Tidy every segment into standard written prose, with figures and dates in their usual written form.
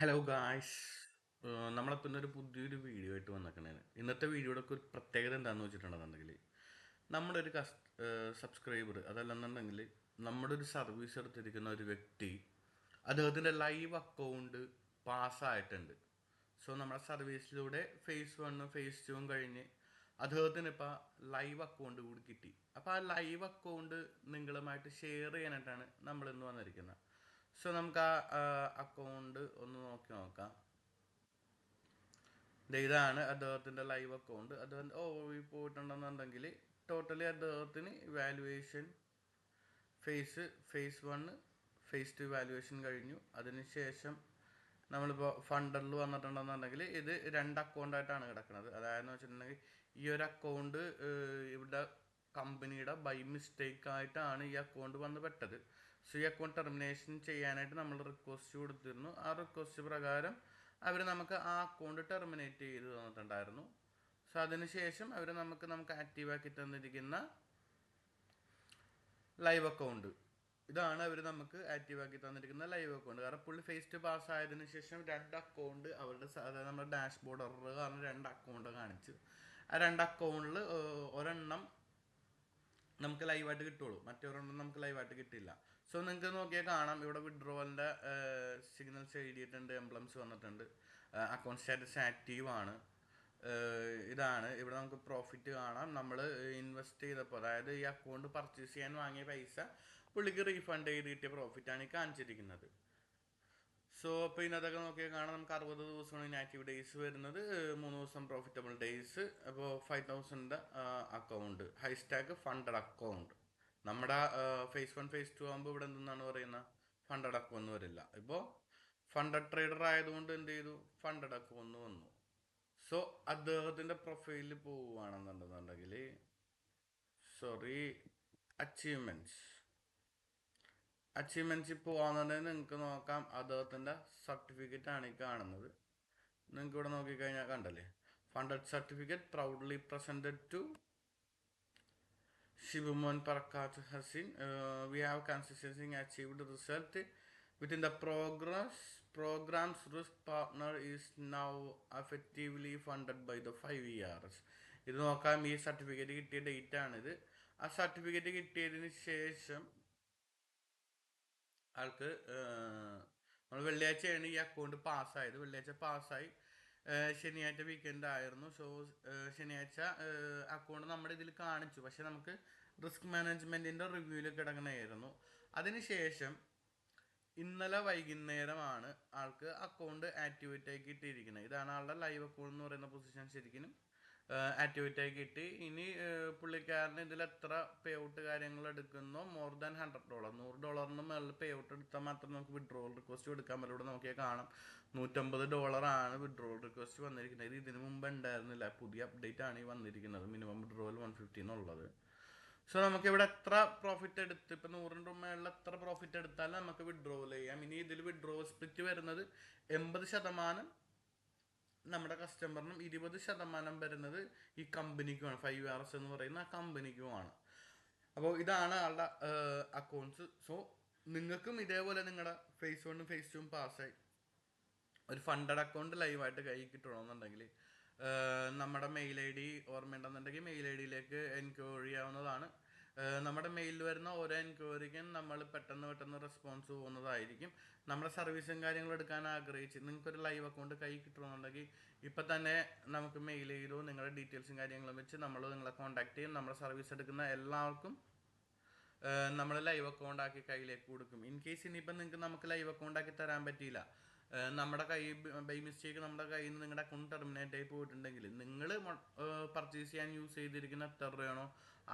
Hello guys. നമ്മളിപ്പോൾ ഇന്നൊരു പുതിയൊരു വീഡിയോ ആയിട്ട് വന്നേക്കണേ. ഇന്നത്തെ വീഡിയോയുടെ ഒക്കെ ഒരു പ്രത്യേകത എന്താണെന്ന് വെച്ചിട്ടുണ്ടെന്നുണ്ടെങ്കിൽ നമ്മുടെ ഒരു സബ്സ്ക്രൈബർ അതല്ലെന്നുണ്ടെങ്കിൽ നമ്മുടെ ഒരു സർവീസ് എടുത്തിരിക്കുന്ന ഒരു വ്യക്തി അദ്ദേഹത്തിൻ്റെ ലൈവ് അക്കൗണ്ട് പാസ്സായിട്ടുണ്ട്. സോ നമ്മുടെ സർവീസിലൂടെ ഫേസ് 1 ഫേസ് 2 കഴിഞ്ഞ് അദ്ദേഹത്തിന് ഇപ്പോൾ ലൈവ് അക്കൗണ്ട് കൂടി കിട്ടി. അപ്പോൾ ആ ലൈവ് അക്കൗണ്ട് നിങ്ങളുമായിട്ട് ഷെയർ ചെയ്യാനായിട്ടാണ് നമ്മൾ ഇന്ന് വന്നിരിക്കുന്നത്. സോ നമുക്ക് ആ അക്കൗണ്ട് ഒന്ന് നോക്കാം. ഇതാണ് അദ്ദേഹത്തിൻ്റെ ലൈവ് അക്കൗണ്ട്. അദ്ദേഹം പോയിട്ടുണ്ടെന്നുണ്ടെങ്കിൽ ടോട്ടലി അദ്ദേഹത്തിന് വാലുവേഷൻ ഫേസ് 1 ഫേസ് 2 വാലുവേഷൻ കഴിഞ്ഞു. അതിനുശേഷം നമ്മളിപ്പോൾ ഫണ്ടറിൽ വന്നിട്ടുണ്ടെന്നുണ്ടെങ്കിൽ ഇത് രണ്ട് അക്കൗണ്ടായിട്ടാണ് കിടക്കുന്നത്. അതായത് വെച്ചിട്ടുണ്ടെങ്കിൽ ഈ ഒരു അക്കൗണ്ട് ഇവിടെ കമ്പനിയുടെ ബൈ മിസ്റ്റേക്ക് ആയിട്ടാണ് ഈ അക്കൗണ്ട് വന്ന് പെട്ടത്. സോ ഈ അക്കൗണ്ട് ടെർമിനേഷൻ ചെയ്യാനായിട്ട് നമ്മൾ റിക്വസ്റ്റ് കൊടുത്തിരുന്നു. ആ റിക്വസ്റ്റ് പ്രകാരം അവർ നമുക്ക് ആ അക്കൗണ്ട് ടെർമിനേറ്റ് ചെയ്ത് തന്നിട്ടുണ്ടായിരുന്നു. സോ അതിനുശേഷം അവർ നമുക്ക് ആക്റ്റീവാക്കി തന്നിരിക്കുന്ന ലൈവ് അക്കൗണ്ട് ഇതാണ്. അവർ നമുക്ക് ആക്റ്റീവാക്കി തന്നിരിക്കുന്ന ലൈവ് അക്കൗണ്ട്. കാരണം പുള്ളി ഫേസ് ടു പാസ് ആയതിനു ശേഷം രണ്ട് അക്കൗണ്ട് അവരുടെ അതായത് നമ്മുടെ ഡാഷ്ബോർഡ് എറർ കാരണം രണ്ട് അക്കൗണ്ട് കാണിച്ചു. ആ രണ്ട് അക്കൗണ്ടിൽ ഒരെണ്ണം നമുക്ക് ലൈവായിട്ട് കിട്ടുള്ളൂ, മറ്റൊരെണ്ണം നമുക്ക് ലൈവായിട്ട് കിട്ടില്ല. സോ നിങ്ങൾക്ക് നോക്കിയാൽ കാണാം, ഇവിടെ വിഡ്രോവലിൻ്റെ സിഗ്നൽസ് എഴുതിയിട്ടുണ്ട്, എംബ്ലംസ് വന്നിട്ടുണ്ട്, അക്കൗണ്ട് സ്റ്റാറ്റസ് ആക്റ്റീവ് ആണ്. ഇതാണ് ഇവിടെ നമുക്ക് പ്രോഫിറ്റ് കാണാം. നമ്മൾ ഇൻവെസ്റ്റ് ചെയ്തപ്പോൾ, അതായത് ഈ അക്കൗണ്ട് പർച്ചേസ് ചെയ്യാൻ വാങ്ങിയ പൈസ പുള്ളിക്ക് റീഫണ്ട് ചെയ്ത് കിട്ടിയ പ്രോഫിറ്റാണ് ഈ കാണിച്ചിരിക്കുന്നത്. സോ അപ്പോൾ ഇതിനകത്തൊക്കെ നോക്കിയാൽ കാണാം, നമുക്ക് 60 ദിവസമാണ് ഇനാക്റ്റീവ് ഡേയ്സ് വരുന്നത്, 3 ദിവസം പ്രോഫിറ്റബിൾ ഡേയ്സ്. അപ്പോൾ 5000 അക്കൗണ്ട് ഹൈസ്റ്റാക്ക് ഫണ്ടഡ് അക്കൗണ്ട്. നമ്മുടെ ഫേസ് 1 ഫേസ് 2 ആകുമ്പോൾ ഇവിടെ എന്തെന്നാണ് പറയുന്നത്, ഫണ്ടഡ് അക്കൗണ്ട് വരില്ല. ഇപ്പോൾ ഫണ്ടഡ് ട്രേഡർ ആയതുകൊണ്ട് എന്ത് ചെയ്തു, ഫണ്ടഡ് അക്കൗണ്ട് വന്നു. സോ അദ്ദേഹത്തിൻ്റെ പ്രൊഫൈലിൽ പോവുകയാണെന്നുണ്ടെന്നുണ്ടെങ്കിൽ, സോറി, അച്ചീവ്മെൻറ്റ്സ് പോകാന്നുണ്ടെങ്കിൽ നിങ്ങൾക്ക് നോക്കാം, അദ്ദേഹത്തിൻ്റെ സർട്ടിഫിക്കറ്റ് ആണ് ഈ കാണുന്നത്. നിങ്ങൾക്ക് ഇവിടെ നോക്കിക്കഴിഞ്ഞാൽ കണ്ടല്ലേ, funded certificate proudly presented to Shivamon Parakat Hassin. We have consistently achieved result within the program's risk partner is now effectively funded by the 5 years. ഇത് നോക്കാം, ഈ സർട്ടിഫിക്കറ്റ് കിട്ടിയ ഡേറ്റ് ആണിത്. ആ സർട്ടിഫിക്കറ്റ് കിട്ടിയതിന് ശേഷം ആൾക്ക് നമ്മൾ വെള്ളിയാഴ്ചയാണ് ഈ അക്കൗണ്ട് പാസ്സായത്. വെള്ളിയാഴ്ച പാസ്സായി, ശനിയാഴ്ച വീക്കെൻഡ് ആയിരുന്നു. സോ ശനിയാഴ്ച അക്കൗണ്ട് നമ്മുടെ ഇതിൽ കാണിച്ചു, പക്ഷെ നമുക്ക് റിസ്ക് മാനേജ്മെൻറ്റിൻ്റെ റിവ്യൂവിൽ കിടക്കണമായിരുന്നു. അതിനുശേഷം ഇന്നലെ വൈകുന്നേരമാണ് ആൾക്ക് അക്കൗണ്ട് ആക്ടിവേറ്റ് ആക്കി ഇട്ടിരിക്കുന്നത്. ഇതാണ് ആളുടെ ലൈവ് അക്കൗണ്ട് എന്ന് പറയുന്ന പൊസിഷൻ. ശരിക്കും ആക്ടിവേറ്റ് ആക്കി ഇട്ട് ഇനി പുള്ളിക്കാരന് ഇതിൽ എത്ര പേ ഔട്ട് കാര്യങ്ങൾ എടുക്കുന്നോ, മോർ ദാൻ $100, $100 മേളിൽ പേ ഔട്ട് എടുത്താൽ മാത്രം നമുക്ക് വിഡ്രോവൽ റിക്വസ്റ്റ് എടുക്കാൻ പറ്റും. ഇവിടെ നോക്കിയാൽ കാണാം, $150 വിഡ്രോവൽ റിക്വസ്റ്റ് വന്നിരിക്കുന്നത്. ഇത് ഇതിനു മുമ്പ് ഉണ്ടായിരുന്നില്ല, പുതിയ അപ്ഡേറ്റ് ആണ് ഈ വന്നിരിക്കുന്നത്. മിനിമം വിഡ്രോവൽ 150 എന്നുള്ളത്. സോ നമുക്ക് ഇവിടെ എത്ര പ്രോഫിറ്റ് എടുത്ത്, ഇപ്പം 100 മേളിൽ എത്ര പ്രോഫിറ്റ് എടുത്താലും നമുക്ക് വിഡ്രോവൽ ചെയ്യാം. ഇനി ഇതിൽ വിഡ്രോവൽ സ്പ്ലിറ്റ് വരുന്നത് 80% നമ്മുടെ കസ്റ്റമറിനും 20% വരുന്നത് ഈ കമ്പനിക്കുമാണ്. 5 Rs എന്ന് പറയുന്ന ആ കമ്പനിക്കുമാണ്. അപ്പോൾ ഇതാണ് ആളുടെ അക്കൗണ്ട്സ്. സോ നിങ്ങൾക്കും ഇതേപോലെ നിങ്ങളുടെ ഫേസ് 1 ഫേസ് 2 പാസ്സായി ഒരു ഫണ്ടഡ് അക്കൗണ്ട് ലൈവായിട്ട് കൈ കിട്ടണമെന്നുണ്ടെങ്കിൽ നമ്മുടെ മെയിൽ ഐ ഡി ഓർമ്മയുണ്ടെന്നുണ്ടെങ്കിൽ മെയിൽ ഐ ഡിയിലേക്ക് എൻക്വയറി ചെയ്യാവുന്നതാണ്. നമ്മുടെ മെയിലിൽ വരുന്ന ഓരോ എൻക്വയറിക്കും നമ്മൾ പെട്ടെന്ന് റെസ്പോൺസ് പോകുന്നതായിരിക്കും. നമ്മുടെ സർവീസും കാര്യങ്ങളും എടുക്കാൻ ആഗ്രഹിച്ച് നിങ്ങൾക്കൊരു ലൈവ് അക്കൗണ്ട് കൈ കിട്ടണമെന്നുണ്ടെങ്കിൽ ഇപ്പം തന്നെ നമുക്ക് മെയിൽ ചെയ്തോ, നിങ്ങളുടെ ഡീറ്റെയിൽസും കാര്യങ്ങളും വെച്ച് നമ്മൾ നിങ്ങളെ കോൺടാക്ട് ചെയ്യും. നമ്മുടെ സർവീസ് എടുക്കുന്ന എല്ലാവർക്കും നമ്മൾ ലൈവ് അക്കൗണ്ട് ആക്കി കയ്യിലേക്ക് കൊടുക്കും. ഇൻ കേസ് ഇനിയിപ്പം നിങ്ങൾക്ക് നമുക്ക് ലൈവ് അക്കൗണ്ട് ആക്കി തരാൻ പറ്റിയില്ല, നമ്മുടെ ബൈ മിസ്റ്റേക്ക് നമ്മുടെ കയ്യിൽ നിന്ന് നിങ്ങളുടെ അക്കൗണ്ട് ടെർമിനേറ്റ് ആയി പോയിട്ടുണ്ടെങ്കിൽ നിങ്ങൾ പർച്ചേസ് ചെയ്യാൻ യൂസ് ചെയ്തിരിക്കുന്ന എത്ര രൂപയാണോ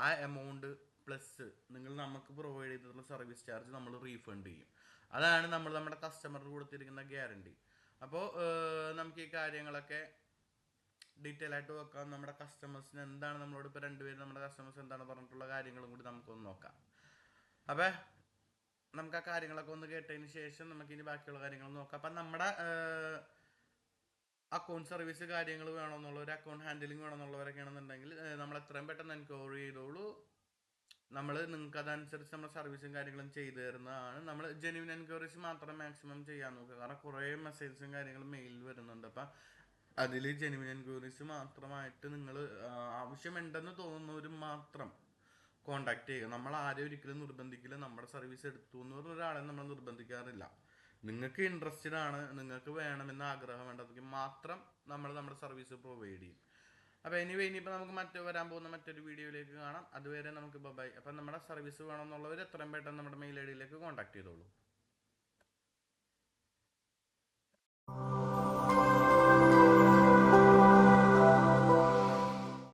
ആ എമൗണ്ട് പ്ലസ് നിങ്ങൾ നമുക്ക് പ്രൊവൈഡ് ചെയ്തിട്ടുള്ള സർവീസ് ചാർജ് നമ്മൾ റീഫണ്ട് ചെയ്യും. അതാണ് നമ്മൾ നമ്മുടെ കസ്റ്റമർക്ക് കൊടുത്തിരിക്കുന്ന ഗ്യാരണ്ടി. അപ്പോൾ നമുക്ക് ഈ കാര്യങ്ങളൊക്കെ ഡീറ്റെയിൽ ആയിട്ട് നോക്കാം. നമ്മുടെ കസ്റ്റമേഴ്സിന് എന്താണ് നമ്മളോട് ഇപ്പോൾ രണ്ടുപേരും നമ്മുടെ കസ്റ്റമേഴ്സ് എന്താണ് പറഞ്ഞിട്ടുള്ള കാര്യങ്ങളും കൂടി നമുക്കൊന്ന് നോക്കാം. അപ്പോൾ നമുക്ക് ആ കാര്യങ്ങളൊക്കെ ഒന്ന് കേട്ടതിന് ശേഷം നമുക്ക് ഇനി ബാക്കിയുള്ള കാര്യങ്ങൾ നോക്കാം. അപ്പം നമ്മുടെ അക്കൗണ്ട് സർവീസ് കാര്യങ്ങൾ വേണമെന്നുള്ളവർ, അക്കൗണ്ട് ഹാൻഡിലിംഗ് വേണമെന്നുള്ളവരൊക്കെ ആണെന്നുണ്ടെങ്കിൽ നമ്മൾ എത്രയും പെട്ടെന്ന് എൻക്വയറി ചെയ്തോളൂ. നമ്മൾ നിങ്ങൾക്ക് അതനുസരിച്ച് നമ്മൾ സർവീസും കാര്യങ്ങളും ചെയ്തു തരുന്നതാണ്. നമ്മൾ ജെന്യൂൻ എൻക്വയറീസ് മാത്രം മാക്സിമം ചെയ്യാൻ നോക്കുക. കാരണം കുറേ മെസ്സേജസും കാര്യങ്ങളും മെയിലിൽ വരുന്നുണ്ട്. അപ്പം അതിൽ ജെന്യൂൻ എൻക്വയറീസ് മാത്രമായിട്ട് നിങ്ങൾ ആവശ്യമുണ്ടെന്ന് തോന്നുന്നവർ മാത്രം കോണ്ടാക്ട് ചെയ്യുക. നമ്മൾ ആരെയും ഒരിക്കലും നിർബന്ധിക്കില്ല. നമ്മുടെ സർവീസ് എടുത്തു എന്ന് പറഞ്ഞ ഒരാളെ നമ്മൾ നിർബന്ധിക്കാറില്ല. നിങ്ങൾക്ക് ഇൻട്രസ്റ്റഡ് ആണ്, നിങ്ങൾക്ക് വേണമെന്ന് ആഗ്രഹം വേണ്ടതെങ്കിൽ മാത്രം നമ്മൾ നമ്മുടെ സർവീസ് പ്രൊവൈഡ് ചെയ്യും. അപ്പോൾ ഇനിയിപ്പോൾ നമുക്ക് വരാൻ പോകുന്ന മറ്റൊരു വീഡിയോയിലേക്ക് കാണാം. അതുവരെ നമുക്ക് ബൈ. അപ്പം നമ്മുടെ സർവീസ് വേണമെന്നുള്ളവർ എത്രയും പെട്ടെന്ന് നമ്മുടെ മെയിൽ ഐ ഡിയിലേക്ക് കോൺടാക്ട് ചെയ്തോളൂ.